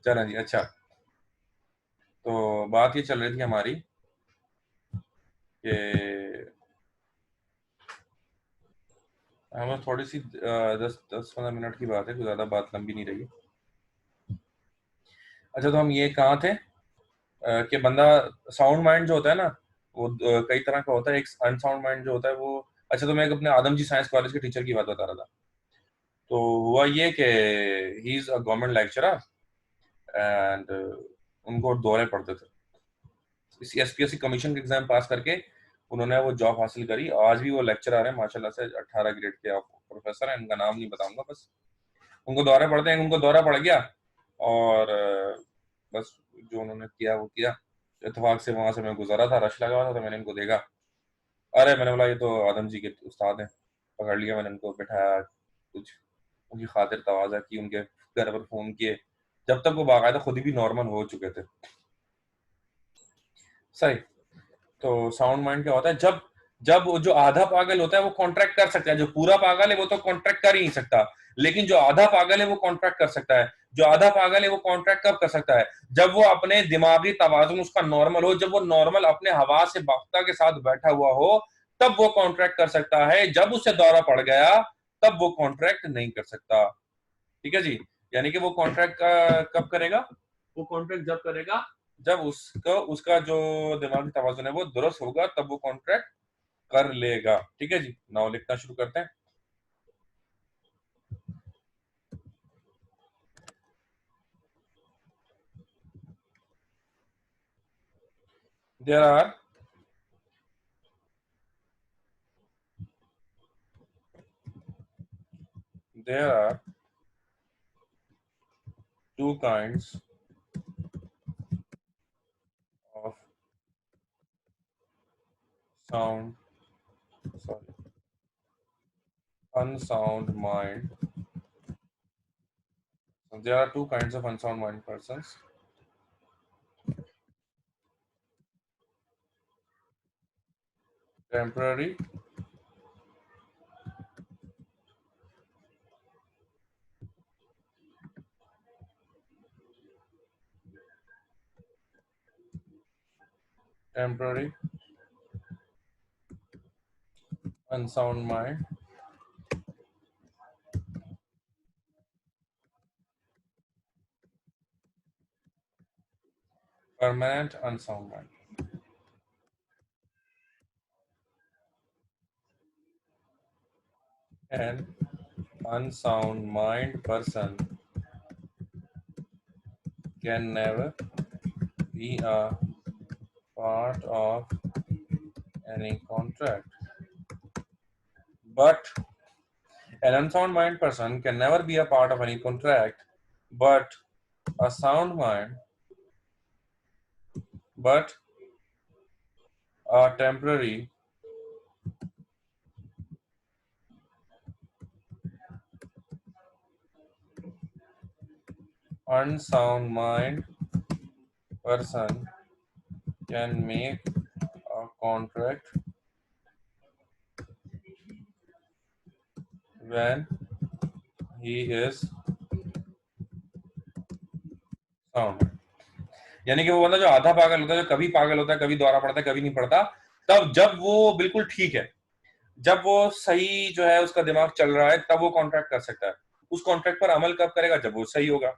चलें जी। अच्छा, तो बात ये चल रही थी हमारी कि हमें थोड़ी सी 10-15 मिनट की बात है, कोई ज़्यादा बात लंबी नहीं रही। अच्छा, तो हम ये कहाँ थे कि बंदा साउंड माइंड जो होता है ना, वो कई तरह का होता है। एक अनसाउंड माइंड जो होता है वो, अच्छा, तो मैं एक अपने आदम जी साइंस कॉलेज के टीचर की बात बता रहा था। तो हुआ ये कि he is a government lecturer and उनको दौरे पड़ते थे। इसी एसपीएससी कमीशन के एग्जाम पास करके उन्होंने वो जॉब हासिल करी। आज भी वो लेक्चर आ रहे हैं माशाल्लाह से, 18 ग्रेड के प्रोफेसर हैं। उनका नाम नहीं बताऊंगा, बस उनको दौरा पड़ते हैं। उनको दौरा पड़ गया और बस जो उन्होंने किया वो किया। इत्तेफाक से वहां से मैं गुजरा था, रश लगा हुआ था, तो मैंने इनको देखा। अरे, मैंने बोला ये तो आदम जी के उस्ताद हैं। पकड़ लिया मैंने, उनको बैठाया, कुछ उनकी खातिर तवाज़ा की, उनके घर पर फोन किए, जब तक वो बाकायदा खुद भी नॉर्मल हो चुके थे। सही। तो साउंड माइंड क्या होता है? जब जब वो जो आधा पागल होता है वो कॉन्ट्रैक्ट कर सकता है। जो पूरा पागल है वो तो कॉन्ट्रैक्ट कर ही नहीं सकता, लेकिन जो आधा पागल है वो कॉन्ट्रैक्ट कर सकता है। जो आधा पागल है वो कॉन्ट्रैक्ट कब कर सकता है? जब वो अपने दिमागी तवाजुन उसका नॉर्मल हो, जब वो नॉर्मल अपने हवा से बाख्ता के साथ बैठा हुआ हो, तब वो कॉन्ट्रैक्ट कर सकता है। जब उसे दौरा पड़ गया तब वो कॉन्ट्रैक्ट नहीं कर सकता। ठीक है जी। यानी कि वो कॉन्ट्रैक्ट का कब करेगा? वो कॉन्ट्रैक्ट जब करेगा जब उसका उसका जो दिमागी तवाजुन है वो दुरुस्त होगा, तब वो कॉन्ट्रैक्ट कर लेगा। ठीक है जी, नाउ लिखना शुरू करते हैं। There are there are two kinds of sound sorry unsound mind. There are two kinds of unsound mind persons: temporary temporary unsound mind, permanent unsound mind. An unsound mind person can never be a part of any contract. But an unsound mind person can never be a part of any contract, but a sound mind, but a temporary unsound mind person can make a contract when he is sound. यानी कि वो बंदा जो आधा पागल होता है, जो कभी पागल होता है, कभी दौरा पड़ता है, कभी नहीं पड़ता, तब जब वो बिल्कुल ठीक है, जब वो सही जो है उसका दिमाग चल रहा है, तब वो कॉन्ट्रैक्ट कर सकता है। उस कॉन्ट्रैक्ट पर अमल कब करेगा? जब वो सही होगा।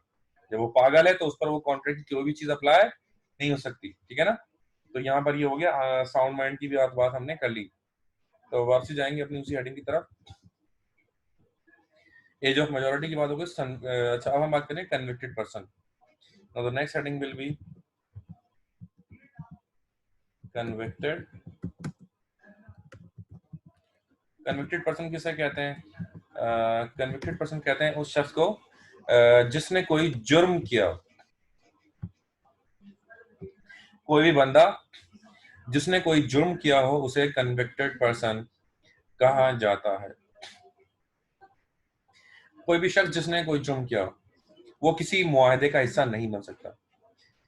जब वो पागल है तो उस पर वो कॉन्ट्रैक्ट की कोई भी चीज अप्लाई नहीं हो सकती। ठीक है ना? तो यहाँ पर ये हो गया, साउंड माइंड की भी बात हमने कर ली। तो वापसी जाएंगे अपनी उसी हेडिंग की तरफ। एज ऑफ मेजोरिटी की बात हो गई। अच्छा, अब हम बात करें convicted person. The next heading will be convicted. Convicted person किसे कहते हैं? कन्विक्टेड पर्सन कहते हैं उस शख्स को जिसने कोई जुर्म किया। कोई भी बंदा जिसने कोई जुर्म किया हो उसे कन्विक्टेड पर्सन कहा जाता है। कोई भी शख्स जिसने कोई जुर्म किया हो वो किसी मुआहदे का हिस्सा नहीं बन सकता।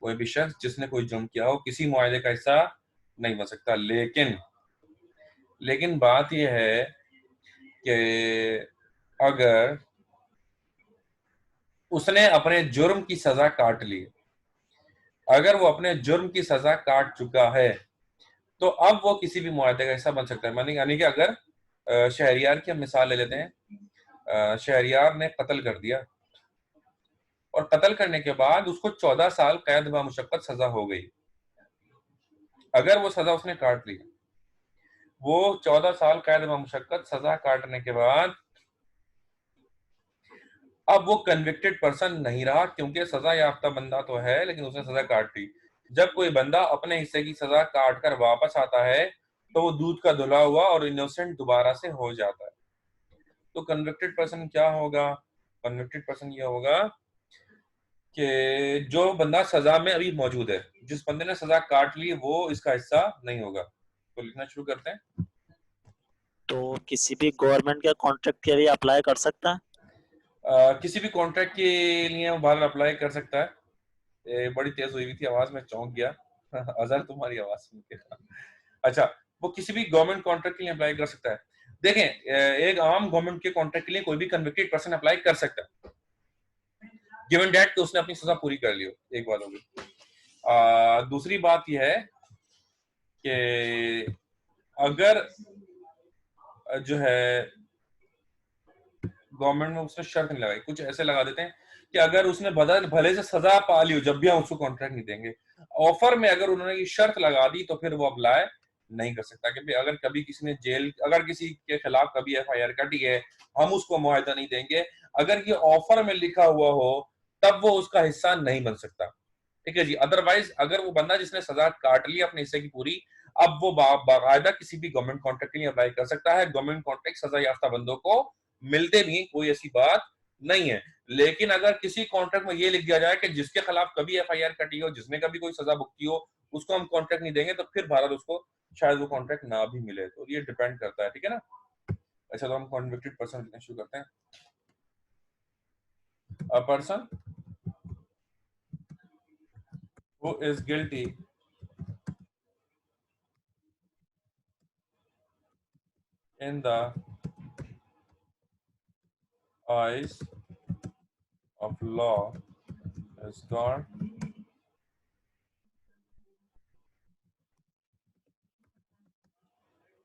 कोई भी शख्स जिसने कोई जुर्म किया हो किसी मुआहदे का हिस्सा नहीं बन सकता। लेकिन लेकिन बात यह है कि अगर उसने अपने जुर्म की सजा काट ली। अगर वो अपने जुर्म की सजा काट चुका है तो अब वो किसी भी मुआहदे का हिस्सा बन सकता है। मानी यानी कि अगर शहरियार की हम मिसाल ले लेते हैं, शहरियार ने कत्ल कर दिया और कत्ल करने के बाद उसको 14 साल कैद व मुशक्कत सजा हो गई। अगर वो सजा उसने काट ली, वो 14 साल कैद व मुशक्कत सजा काटने के बाद अब वो कन्विक्टेड पर्सन नहीं रहा, क्योंकि सजा याफ्ता बंदा तो है लेकिन उसने सजा काट ली। जब कोई बंदा अपने हिस्से की सजा काट कर वापस आता है तो वो दूध का धुला हुआ और इनोसेंट दोबारा से हो जाता है। तो कन्विक्टेड पर्सन क्या होगा? कन्विक्टेड पर्सन ये होगा कि जो बंदा सजा में अभी मौजूद है, जिस बंदे ने सजा काट ली, वो इसका हिस्सा नहीं होगा। तो लिखना शुरू करते हैं। तो किसी भी गवर्नमेंट के कॉन्ट्रैक्ट के लिए अप्लाई कर सकता है? किसी भी कॉन्ट्रैक्ट के लिए वो बाहर अप्लाई कर सकता है। ये बड़ी तेज हुई थी आवाज में, चौंक गया। अजहर तुम्हारी आवाज सुन के। अच्छा, वो किसी भी गवर्नमेंट कॉन्ट्रैक्ट के लिए अप्लाई कर सकता है। देखें, एक आम गवर्नमेंट के कॉन्ट्रैक्ट के लिए कोई भी कन्विक्टेड पर्सन अप्लाई कर सकता है, गिवन डेट कि उसने अपनी सजा पूरी कर ली हो। एक बात होगी। दूसरी बात यह है कि अगर जो है गवर्नमेंट में उसने शर्त नहीं लगाई, कुछ ऐसे लगा देते हैं कि अगर उसने बदल भले से सजा पा ली हो, जब भी हम उसको कॉन्ट्रैक्ट नहीं देंगे। ऑफर में अगर उन्होंने ये शर्त लगा दी तो फिर वो अप्लाई नहीं कर सकता, क्योंकि अगर कभी किसी ने जेल, अगर किसी के खिलाफ कभी एफआईआर कटी है, हम उसको मुआवजा नहीं देंगे। अगर ये ऑफर में लिखा हुआ हो तब वो उसका हिस्सा नहीं बन सकता। ठीक है जी। अदरवाइज अगर वो बंदा जिसने सजा काट ली अपने हिस्से की पूरी, अब वो बाकायदा किसी भी गवर्नमेंट कॉन्ट्रैक्ट के लिए अप्लाई कर सकता है। गवर्नमेंट कॉन्ट्रैक्ट सजा याफ्ता बंदों को मिलते भी, कोई ऐसी बात नहीं है। लेकिन अगर किसी कॉन्ट्रैक्ट में ये लिख दिया जाए कि जिसके खिलाफ कभी एफआईआर कटी हो, जिसने कभी कोई सजा भुगती हो, उसको हम कॉन्ट्रैक्ट नहीं देंगे, तो फिर भारत उसको शायद वो कॉन्ट्रैक्ट ना भी मिले। तो ये डिपेंड करता है, ठीक है ना। अच्छा, तो हम कॉन्विक्टेड पर्सन लिखना शुरू करते हैं। A person who is guilty in the eyes of law is called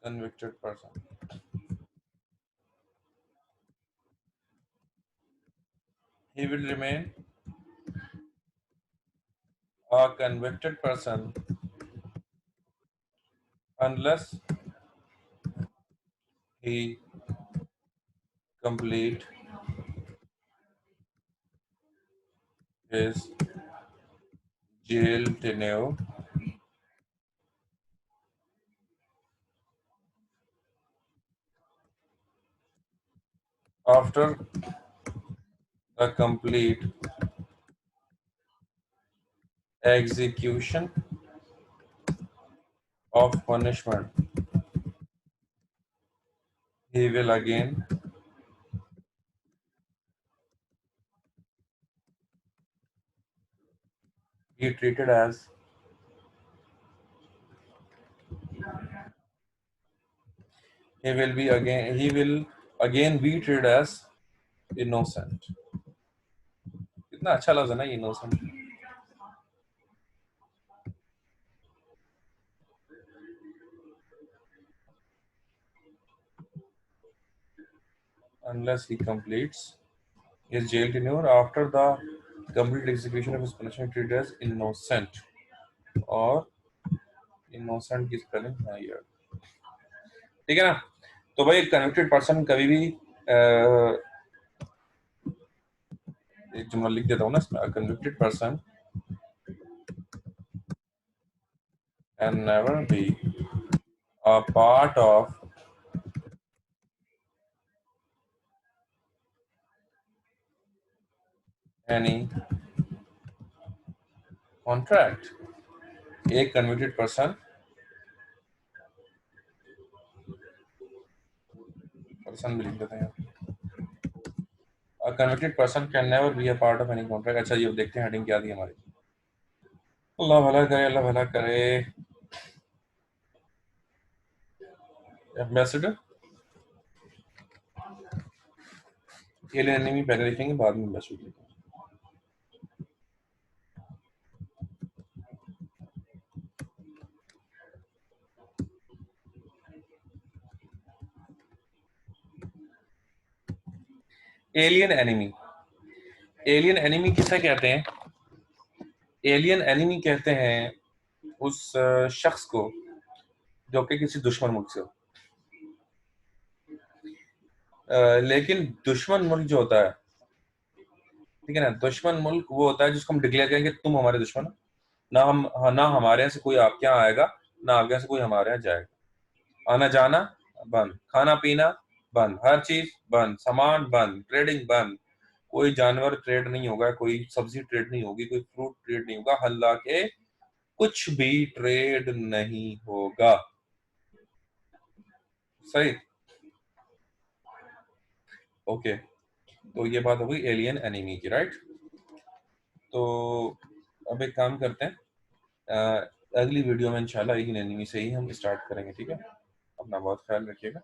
convicted person. He will remain a convicted person unless he complete his jail tenure after the complete execution of punishment. He will again be treated as he will again be treated as innocent. कितना अच्छा लफ्ज है ना, innocent। Unless he completes his jail tenure after the complete execution of his punishment, treated as innocent। और innocent की spelling है यार, ठीक है ना। तो भाई कन्विक्टेड पर्सन कभी भी एक जुमला लिख देता हूँ ना इसमें, convicted person can never be a part of any contract। एक कन्विक्टेड पर्सन, पर्सन भी लिख देते हैं। A convicted person can never be a part of any contract। अच्छा, ये देखते हैं हेडिंग क्या दी हमारी। अल्लाह भला करे, अल्लाह भला करे। एम्बेसडर, एलियन एनिमी पहले लिखेंगे, बाद में एम्बेसडर लिखेंगे। एलियन एनिमी, एलियन एनिमी किसे कहते हैं? एलियन एनिमी कहते हैं उस शख्स को जो कि किसी दुश्मन मुल्क से हो। लेकिन दुश्मन मुल्क जो होता है, ठीक है ना, दुश्मन मुल्क वो होता है जिसको हम डिक्लेयर करेंगे तुम हमारे दुश्मन हो, ना हमारे यहाँ से कोई आपके यहाँ आएगा, ना आपके यहाँ से कोई हमारे यहाँ जाएगा। आना जाना बंद, खाना पीना बंद, हर चीज बंद, सामान बंद, ट्रेडिंग बंद, कोई जानवर ट्रेड नहीं होगा, कोई सब्जी ट्रेड नहीं होगी, कोई फ्रूट ट्रेड नहीं होगा, हल्ला के कुछ भी ट्रेड नहीं होगा। सही? ओके, तो ये बात हो गई एलियन एनिमी की, राइट? तो अब एक काम करते हैं, अगली वीडियो में इंशाल्लाह एलियन एनिमी से ही हम स्टार्ट करेंगे, ठीक है? अपना बहुत ख्याल रखिएगा।